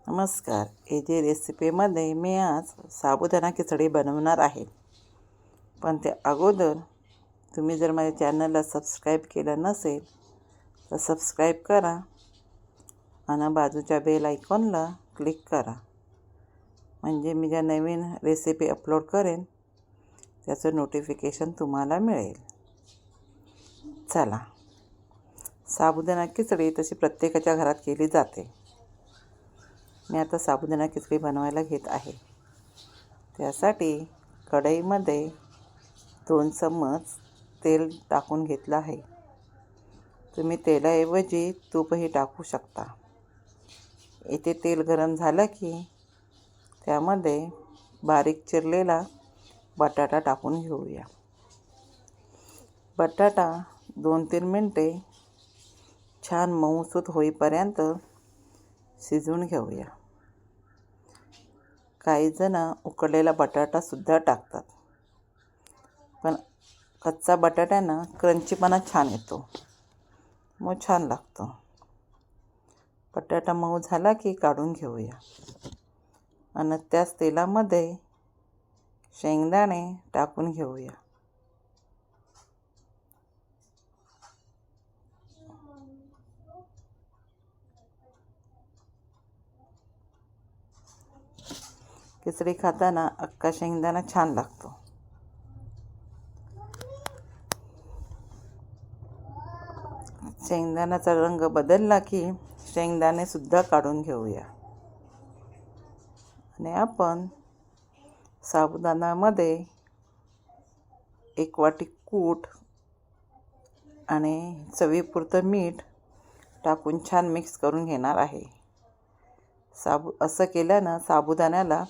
नमस्कार. एजे रेसिपीमध्ये मी आज साबुदाणा खिचडी बनवणार आहे. पण त्या अगोदर तुम्ही जर माझ्या चॅनलला सबस्क्राईब केलं नसेल तर सबस्क्राईब करा आणि बाजूच्या बेल आयकॉनला क्लिक करा. म्हणजे मी ज्या नवीन रेसिपी अपलोड करेन त्याचं नोटिफिकेशन तुम्हाला मिळेल. चला, साबुदाणा खिचडी तशी प्रत्येकाच्या घरात केली जाते. मी आता साबुदाणा खिचडी बनवायला घेत आहे. त्यासाठी कढईमध्ये 2 चम्मच तेल टाकून घेतलं आहे. तुम्ही तेलाऐवजी तूपही टाकू शकता. इथे तेल गरम झालं की त्यामध्ये बारीक चिरलेला बटाटा टाकून घेऊया. बटाटा 2-3 मिनटे छान मऊसूत होईपर्यंत शिजवून घेऊया. काही जण उकडलेला बटाटासुद्धा टाकतात, पण कच्चा बटाट्यानं क्रंचीपणा छान येतो, मग छान लागतो. बटाटा मऊ झाला की काढून घेऊया आणि त्याच तेलामध्ये शेंगदाणे टाकून घेऊया. खिचडी खाताना अख्खा शेंगदाणा छान लागतो. शेंगदाण्याचा रंग बदलला की शेंगदाणेसुद्धा काढून घेऊया. आणि आपण साबुदाण्यामध्ये 1 वाटी कूट आणि चवीपुरतं मीठ टाकून छान मिक्स करून घेणार आहे. असं केल्यानं साबुदाण्याला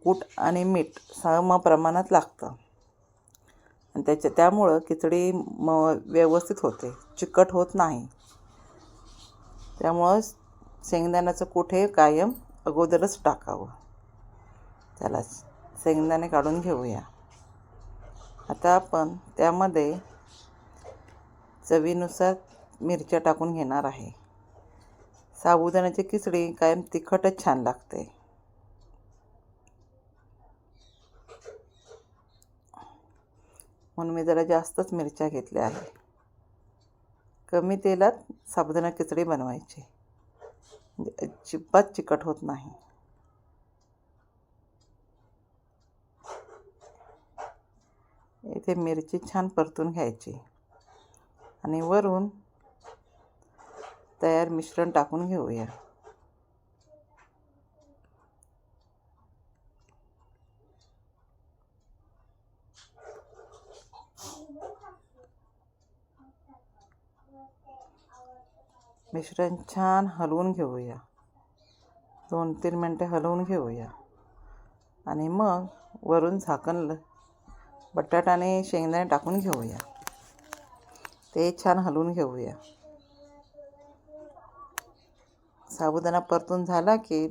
कूट आणि मीठ सम प्रमाणात लागतं आणि त्यामुळं खिचडी व्यवस्थित होते, चिकट होत नाही. त्यामुळं शेंगदाण्याचं कूट हे कायम अगोदरच टाकावं. त्याला शेंगदाणे काढून घेऊया. आता आपण त्यामध्ये चवीनुसार मिरच्या टाकून घेणार आहे. साबुदाण्याची खिचडी कायम तिखटच छान लागते. म्हणून मी जरा जास्तच मिरच्या घेतल्या आहे. कमी तेलात साबुदाणा खिचडी बनवायची, म्हणजे अजिबात चिकट होत नाही. इथे मिरची छान परतून घ्यायची आणि वरून तयार मिश्रण टाकून घेऊया. मिश्रण छान हलवून घेऊया. 2-3 मिनटे हलवून घेऊया आणि मग वरून झाकण बटाटा आणि शेंगदाणे टाकून घेऊया. ते छान हलवून घेऊया. साबुदाणा परतून झाला की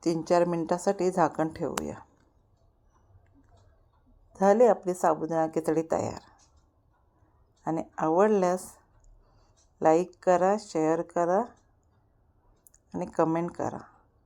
3-4 मिनटासाठी झाकण ठेवूया. झाली आपली साबुदाणा खिचडी तयार. आणि आवडल्यास लाईक करा, शेअर करा आणि कमेंट करा.